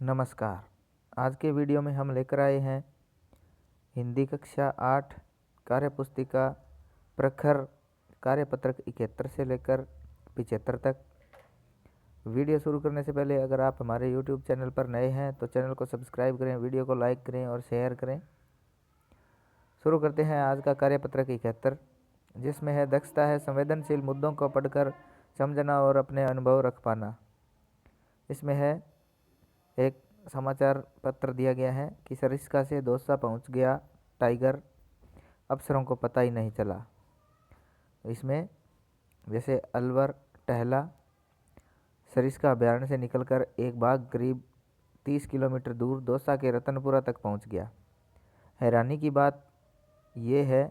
नमस्कार। आज के वीडियो में हम लेकर आए हैं हिंदी कक्षा 8 कार्यपुस्तिका प्रखर कार्यपत्रक 71 से लेकर 75 तक। वीडियो शुरू करने से पहले अगर आप हमारे यूट्यूब चैनल पर नए हैं तो चैनल को सब्सक्राइब करें, वीडियो को लाइक करें और शेयर करें। शुरू करते हैं आज का कार्यपत्रक 71, जिसमें है दक्षता है संवेदनशील मुद्दों को पढ़कर समझना और अपने अनुभव रख पाना। इसमें है एक समाचार पत्र दिया गया है कि सरिस्का से दौसा पहुंच गया टाइगर, अफसरों को पता ही नहीं चला। इसमें जैसे अलवर टहला, सरिस्का अभ्यारण्य से निकलकर एक बाघ करीब 30 किलोमीटर दूर दौसा के रतनपुरा तक पहुंच गया। हैरानी की बात यह है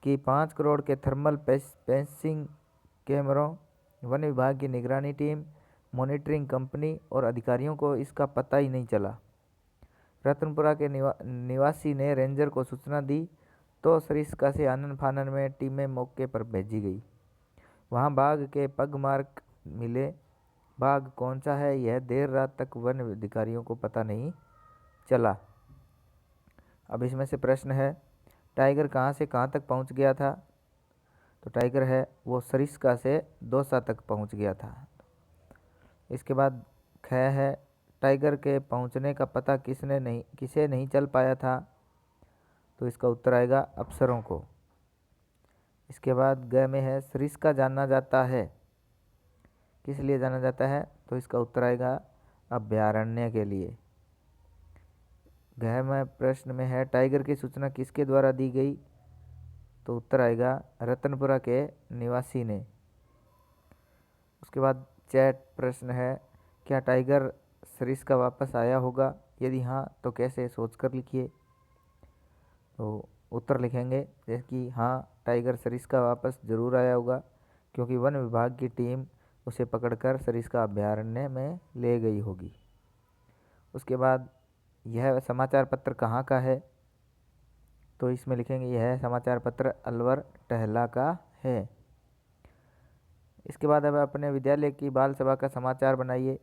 कि 5 करोड़ के थर्मल पेंसिंग कैमरों, वन विभाग की निगरानी टीम, मॉनिटरिंग कंपनी और अधिकारियों को इसका पता ही नहीं चला। रतनपुरा के निवासी ने रेंजर को सूचना दी तो सरिस्का से आनन फानन में टीमें मौके पर भेजी गई। वहां बाघ के पग मार्क मिले। बाघ कौन सा है यह देर रात तक वन अधिकारियों को पता नहीं चला। अब इसमें से प्रश्न है, टाइगर कहां से कहां तक पहुंच गया था? तो टाइगर है वो सरिस्का से दौसा तक पहुंच गया था। इसके बाद ख है, टाइगर के पहुंचने का पता किसे नहीं चल पाया था? तो इसका उत्तर आएगा अफसरों को। इसके बाद ग में है, सरिस्का जाना जाता है, किस लिए जाना जाता है? तो इसका उत्तर आएगा अभ्यारण्य के लिए। घ में प्रश्न में है, टाइगर की सूचना किसके द्वारा दी गई? तो उत्तर आएगा रतनपुरा के निवासी ने। उसके बाद चैट प्रश्न है, क्या टाइगर सरिस्का वापस आया होगा? यदि हाँ तो कैसे? सोचकर लिखिए। तो उत्तर लिखेंगे जैसे कि हाँ, टाइगर सरिस्का वापस ज़रूर आया होगा, क्योंकि वन विभाग की टीम उसे पकड़कर सरिस्का अभ्यारण्य में ले गई होगी। उसके बाद यह समाचार पत्र कहाँ का है? तो इसमें लिखेंगे यह समाचार पत्र अलवर टहला का है। इसके बाद अब अपने विद्यालय की बाल सभा का समाचार बनाइए।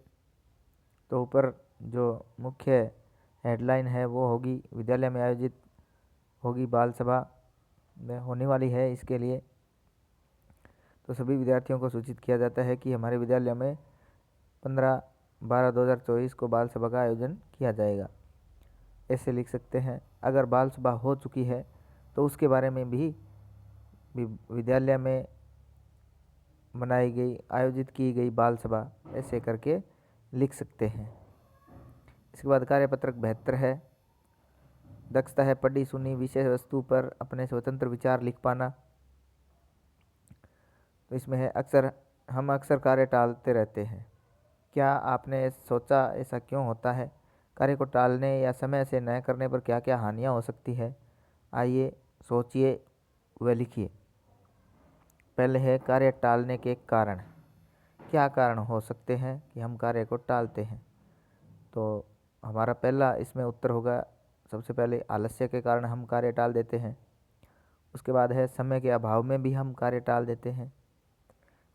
तो ऊपर जो मुख्य हेडलाइन है वो होगी, विद्यालय में आयोजित होगी बाल सभा होने वाली है। इसके लिए तो सभी विद्यार्थियों को सूचित किया जाता है कि हमारे विद्यालय में 15/12/2024 को बाल सभा का आयोजन किया जाएगा। ऐसे लिख सकते हैं। अगर बाल सभा हो चुकी है तो उसके बारे में भी विद्यालय में मनाई गई, आयोजित की गई बाल सभा, ऐसे करके लिख सकते हैं। इसके बाद कार्यपत्रक 72 है, दक्षता है पढ़ी सुनी विषय वस्तु पर अपने स्वतंत्र विचार लिख पाना। तो इसमें है, हम अक्सर कार्य टालते रहते हैं। क्या आपने सोचा ऐसा क्यों होता है? कार्य को टालने या समय से न करने पर क्या क्या हानियां हो सकती है? आइए सोचिए व लिखिए। पहले है कार्य टालने के कारण। क्या कारण हो सकते हैं कि हम कार्य को टालते हैं? तो हमारा पहला इसमें उत्तर होगा, सबसे पहले आलस्य के कारण हम कार्य टाल देते हैं। उसके बाद है समय के अभाव में भी हम कार्य टाल देते हैं।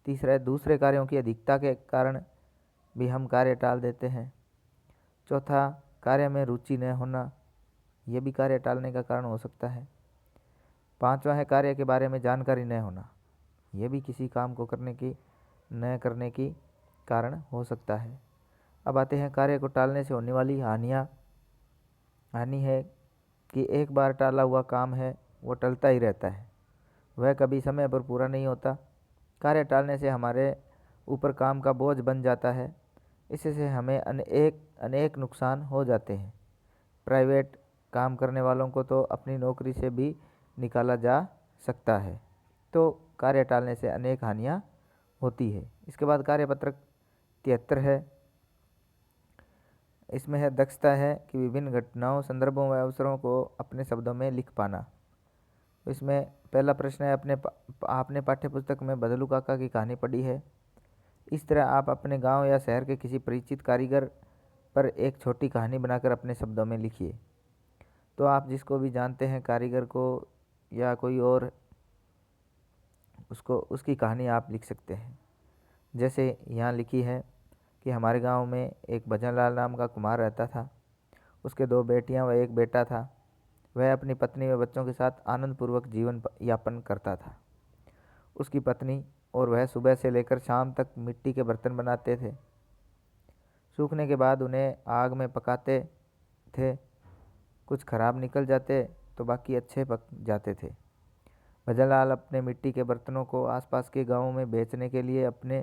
तीसरा है दूसरे कार्यों की अधिकता के कारण भी हम कार्य टाल देते हैं। चौथा, कार्य में रुचि न होना, यह भी कार्य टालने का कारण हो सकता है। पांचवा है कार्य के बारे में जानकारी न होना, यह भी किसी काम को न करने की कारण हो सकता है। अब आते हैं कार्य को टालने से होने वाली हानियाँ। हानि है कि एक बार टाला हुआ काम है वो टलता ही रहता है, वह कभी समय पर पूरा नहीं होता। कार्य टालने से हमारे ऊपर काम का बोझ बन जाता है। इससे हमें अनेक नुकसान हो जाते हैं। प्राइवेट काम करने वालों को तो अपनी नौकरी से भी निकाला जा सकता है। तो कार्य टालने से अनेक हानियाँ होती है। इसके बाद कार्यपत्रक 73 है, इसमें है दक्षता है कि विभिन्न घटनाओं, संदर्भों व अवसरों को अपने शब्दों में लिख पाना। तो इसमें पहला प्रश्न है, आपने पाठ्यपुस्तक में बदलू काका की कहानी पढ़ी है? इस तरह आप अपने गांव या शहर के किसी परिचित कारीगर पर एक छोटी कहानी बनाकर अपने शब्दों में लिखिए। तो आप जिसको भी जानते हैं कारीगर को या कोई और, उसकी कहानी आप लिख सकते हैं। जैसे यहाँ लिखी है कि हमारे गांव में एक भजनलाल नाम का कुम्हार रहता था। उसके 2 बेटियां व 1 बेटा था। वह अपनी पत्नी व बच्चों के साथ आनंदपूर्वक जीवन यापन करता था। उसकी पत्नी और वह सुबह से लेकर शाम तक मिट्टी के बर्तन बनाते थे। सूखने के बाद उन्हें आग में पकाते थे। कुछ खराब निकल जाते तो बाकी अच्छे पक जाते थे। भजनलाल अपने मिट्टी के बर्तनों को आसपास के गांवों में बेचने के लिए अपने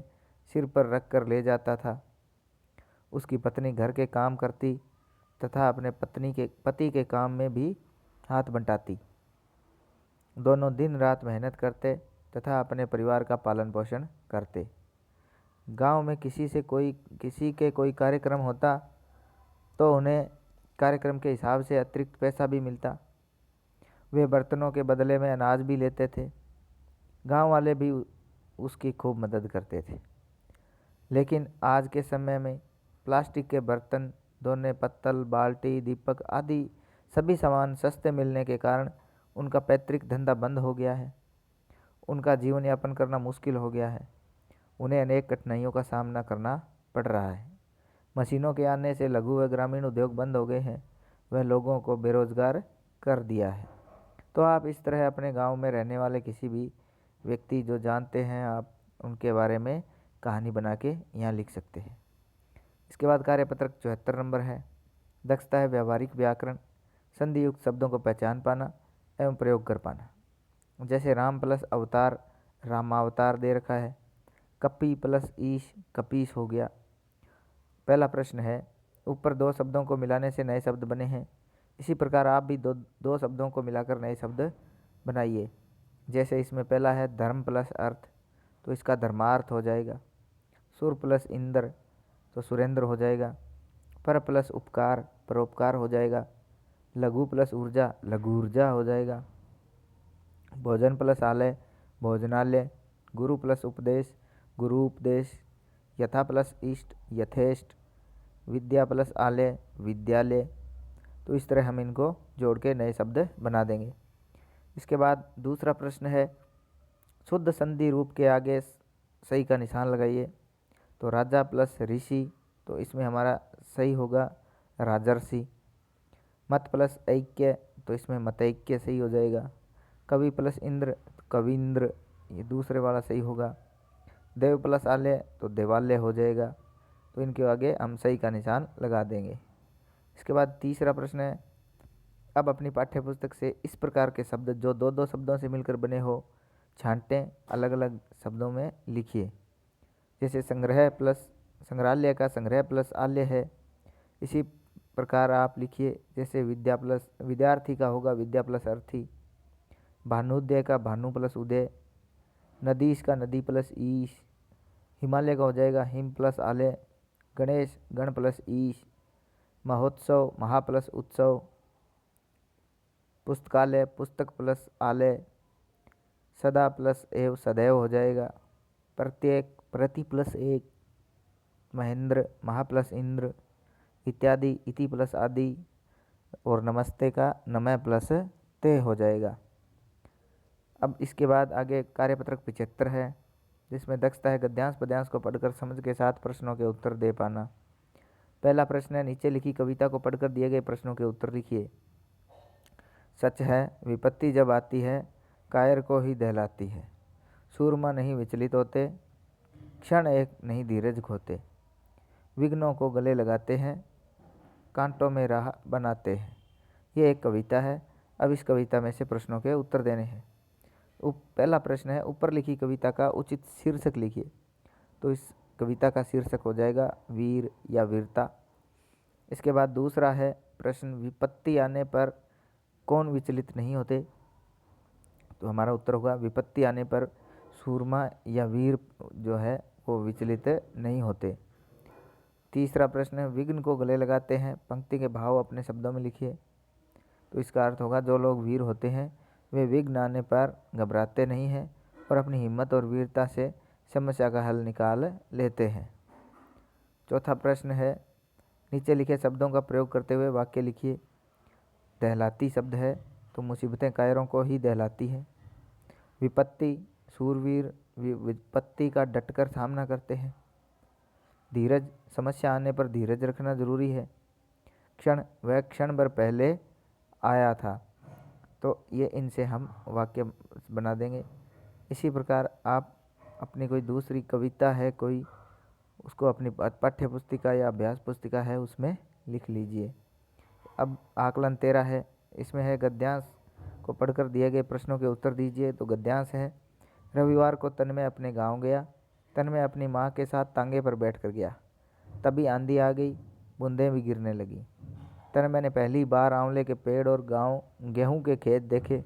सिर पर रख कर ले जाता था। उसकी पत्नी घर के काम करती तथा अपने पति के काम में भी हाथ बंटाती। दोनों दिन रात मेहनत करते तथा अपने परिवार का पालन पोषण करते। गांव में किसी के कोई कार्यक्रम होता तो उन्हें कार्यक्रम के हिसाब से अतिरिक्त पैसा भी मिलता। वे बर्तनों के बदले में अनाज भी लेते थे। गांव वाले भी उसकी खूब मदद करते थे। लेकिन आज के समय में प्लास्टिक के बर्तन धोने, पत्तल, बाल्टी, दीपक आदि सभी सामान सस्ते मिलने के कारण उनका पैतृक धंधा बंद हो गया है। उनका जीवन यापन करना मुश्किल हो गया है। उन्हें अनेक कठिनाइयों का सामना करना पड़ रहा है। मशीनों के आने से लघु व ग्रामीण उद्योग बंद हो गए हैं। वह लोगों को बेरोजगार कर दिया है। तो आप इस तरह अपने गांव में रहने वाले किसी भी व्यक्ति जो जानते हैं आप उनके बारे में कहानी बना के यहाँ लिख सकते हैं। इसके बाद कार्यपत्रक 74 नंबर है। दक्षता है व्यावहारिक व्याकरण, संधि युक्त शब्दों को पहचान पाना एवं प्रयोग कर पाना। जैसे राम प्लस अवतार रामावतार दे रखा है। कपी प्लस ईश कपीश हो गया। पहला प्रश्न है, ऊपर 2 शब्दों को मिलाने से नए शब्द बने हैं। इसी प्रकार आप भी दो शब्दों को मिलाकर नए शब्द बनाइए। जैसे इसमें पहला है धर्म प्लस अर्थ, तो इसका धर्मार्थ हो जाएगा। सुर प्लस इंद्र, तो सुरेंद्र हो जाएगा। पर प्लस उपकार, परोपकार हो जाएगा। लघु प्लस ऊर्जा, लघु ऊर्जा हो जाएगा। भोजन प्लस आलय, भोजनालय। गुरु प्लस उपदेश, गुरु उपदेश। यथा प्लस इष्ट, यथेष्ट। विद्या प्लस आलय, विद्यालय। तो इस तरह हम इनको जोड़ के नए शब्द बना देंगे। इसके बाद दूसरा प्रश्न है, शुद्ध संधि रूप के आगे सही का निशान लगाइए। तो राजा प्लस ऋषि, तो इसमें हमारा सही होगा राजर्षि। मत प्लस ऐक्य, तो इसमें मतैक्य सही हो जाएगा। कवि प्लस इंद्र, तो कविंद्र, ये दूसरे वाला सही होगा। देव प्लस आलय, तो देवालय हो जाएगा। तो इनके आगे हम सही का निशान लगा देंगे। इसके बाद तीसरा प्रश्न है, अब अपनी पाठ्य पुस्तक से इस प्रकार के शब्द जो 2-2 शब्दों से मिलकर बने हो छांटें, अलग अलग शब्दों में लिखिए। जैसे संग्रह प्लस संग्रहालय का संग्रह प्लस आलय है। इसी प्रकार आप लिखिए, जैसे विद्या प्लस विद्यार्थी का होगा विद्या प्लस अर्थी। भानुद्य का भानु प्लस उदय। नदीश का नदी प्लस ईश। हिमालय का हो जाएगा हिम प्लस आलय। गणेश गण प्लस ईश। महोत्सव महा प्लस उत्सव। पुस्तकालय पुस्तक प्लस आलय। सदा प्लस एव सदैव हो जाएगा। प्रत्येक प्रति प्लस एक। महेंद्र महा प्लस इंद्र। इत्यादि इति प्लस आदि। और नमस्ते का नमः प्लस ते हो जाएगा। अब इसके बाद आगे कार्यपत्रक 75 है, जिसमें दक्षता है गद्यांश पद्यांश को पढ़कर समझ के साथ प्रश्नों के उत्तर दे पाना। पहला प्रश्न है, नीचे लिखी कविता को पढ़कर दिए गए प्रश्नों के उत्तर लिखिए। सच है विपत्ति जब आती है कायर को ही दहलाती है। सूरमा नहीं विचलित होते, क्षण एक नहीं धीरज खोते। विघ्नों को गले लगाते हैं, कांटों में राह बनाते हैं। ये एक कविता है। अब इस कविता में से प्रश्नों के उत्तर देने हैं। पहला प्रश्न है, ऊपर लिखी कविता का उचित शीर्षक लिखिए। तो इस कविता का शीर्षक हो जाएगा वीर या वीरता। इसके बाद दूसरा है प्रश्न, विपत्ति आने पर कौन विचलित नहीं होते। तो हमारा उत्तर होगा विपत्ति आने पर सूरमा या वीर जो है वो विचलित नहीं होते। तीसरा प्रश्न है, विघ्न को गले लगाते हैं। पंक्ति के भाव अपने शब्दों में लिखिए। तो इसका अर्थ होगा जो लोग वीर होते हैं वे विघ्न आने पर घबराते नहीं हैं और अपनी हिम्मत और वीरता से समस्या का हल निकाल लेते हैं। चौथा प्रश्न है, नीचे लिखे शब्दों का प्रयोग करते हुए वाक्य लिखिए। दहलाती शब्द है तो मुसीबतें कायरों को ही दहलाती है। विपत्ति सूरवीर विपत्ति का डटकर सामना करते हैं। धीरज, समस्या आने पर धीरज रखना जरूरी है। क्षण, वह क्षण भर पहले आया था। तो ये इनसे हम वाक्य बना देंगे। इसी प्रकार आप अपनी कोई दूसरी कविता है कोई, उसको अपनी पाठ्य पुस्तिका या अभ्यास पुस्तिका है उसमें लिख लीजिए। अब आकलन 13 है, इसमें है गद्यांश को पढ़कर दिए गए प्रश्नों के उत्तर दीजिए। तो गद्यांश है, रविवार को तन्मय अपने गांव गया। तन्मय अपनी माँ के साथ तांगे पर बैठकर गया। तभी आंधी आ गई, बूंदें भी गिरने लगी। तन्मय ने पहली बार आंवले के पेड़ और गेहूं के खेत देखे।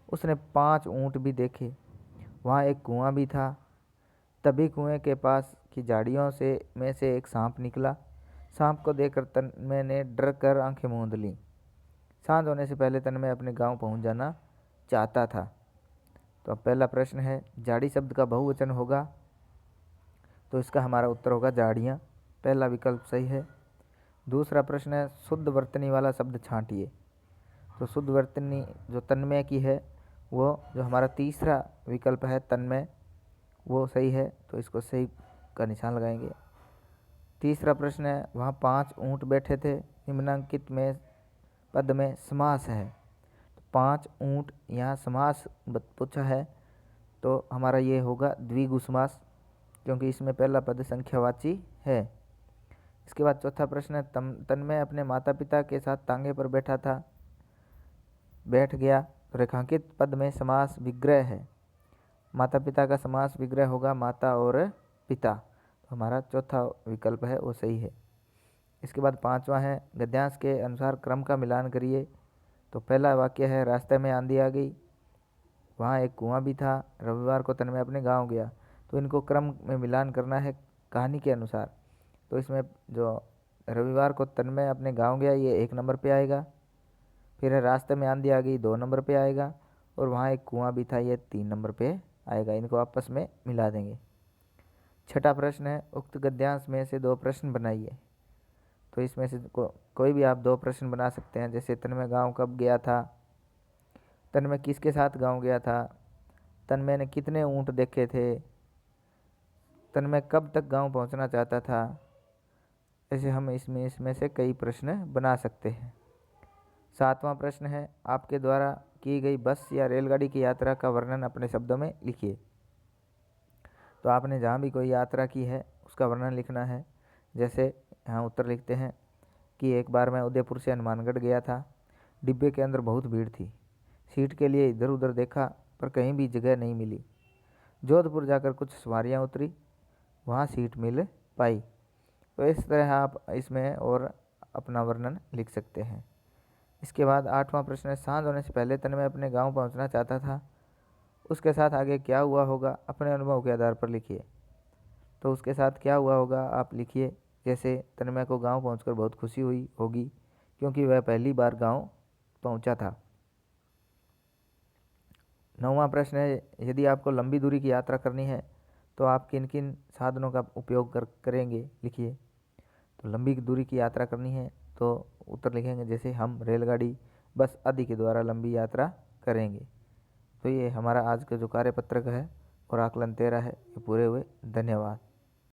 उसने 5 ऊँट भी देखे। वहाँ एक कुआं भी था। तभी कुएं के पास की झाड़ियों में से एक सांप निकला। सांप को देखकर तन्मय ने डर कर आंखें मूंद लीं। सांझ होने से पहले तन्मय अपने गांव पहुंच जाना चाहता था। तो अब पहला प्रश्न है, झाड़ी शब्द का बहुवचन होगा, तो इसका हमारा उत्तर होगा झाड़ियाँ। पहला विकल्प सही है। दूसरा प्रश्न है, शुद्ध वर्तनी वाला शब्द छांटिए। तो शुद्ध वर्तनी जो तन्मय की है, वो जो हमारा तीसरा विकल्प है तन्मय, वो सही है। तो इसको सही का निशान लगाएंगे। तीसरा प्रश्न है, वहाँ 5 ऊँट बैठे थे। निम्नांकित में पद में समास है। तो 5 ऊँट यहाँ समास पूछा है, तो हमारा ये होगा द्विगु समास, क्योंकि इसमें पहला पद संख्यावाची है। इसके बाद चौथा प्रश्न है, तन्मय अपने माता पिता के साथ तांगे पर बैठ गया। तो रेखांकित पद में समास विग्रह है। माता पिता का समास विग्रह होगा माता और पिता। तो हमारा चौथा विकल्प है वो सही है। इसके बाद पांचवा है, गद्यांश के अनुसार क्रम का मिलान करिए। तो पहला वाक्य है, रास्ते में आंधी आ गई, वहाँ एक कुआं भी था, रविवार को तन्मय अपने गांव गया। तो इनको क्रम में मिलान करना है कहानी के अनुसार। तो इसमें जो रविवार को तन्मय अपने गांव गया ये 1 नंबर पे आएगा। फिर है रास्ते में आंधी आ गई 2 नंबर पे आएगा। और वहाँ एक कुआं भी था ये 3 नंबर पे आएगा। इनको आपस में मिला देंगे। छठा प्रश्न है, उक्त गद्यांश में से 2 प्रश्न बनाइए। तो इसमें से कोई भी आप 2 प्रश्न बना सकते हैं। जैसे तन्मय गांव कब गया था, तन्मय किसके साथ गांव गया था, तन्मय ने कितने ऊँट देखे थे, तन्मय कब तक गांव पहुंचना चाहता था। ऐसे हम इसमें से कई प्रश्न बना सकते हैं। 7वां प्रश्न है, आपके द्वारा की गई बस या रेलगाड़ी की यात्रा का वर्णन अपने शब्दों में लिखिए। तो आपने जहाँ भी कोई यात्रा की है उसका वर्णन लिखना है। जैसे यहाँ उत्तर लिखते हैं कि एक बार मैं उदयपुर से हनुमानगढ़ गया था। डिब्बे के अंदर बहुत भीड़ थी। सीट के लिए इधर उधर देखा पर कहीं भी जगह नहीं मिली। जोधपुर जाकर कुछ सवारियाँ उतरी, वहाँ सीट मिल पाई। तो इस तरह आप इसमें और अपना वर्णन लिख सकते हैं। इसके बाद 8वां प्रश्न है, सांझ होने से पहले तन्मय अपने गांव पहुंचना चाहता था, उसके साथ आगे क्या हुआ होगा अपने अनुभव के आधार पर लिखिए। तो उसके साथ क्या हुआ होगा आप लिखिए। जैसे तन्मय को गांव पहुंचकर बहुत खुशी हुई होगी क्योंकि वह पहली बार गांव पहुंचा था। 9वां प्रश्न है, यदि आपको लंबी दूरी की यात्रा करनी है तो आप किन किन साधनों का उपयोग करेंगे लिखिए। तो लंबी दूरी की यात्रा करनी है तो उत्तर लिखेंगे जैसे हम रेलगाड़ी, बस आदि के द्वारा लंबी यात्रा करेंगे। तो ये हमारा आज का जो कार्यपत्रक है और आकलन 13 है ये पूरे हुए। धन्यवाद।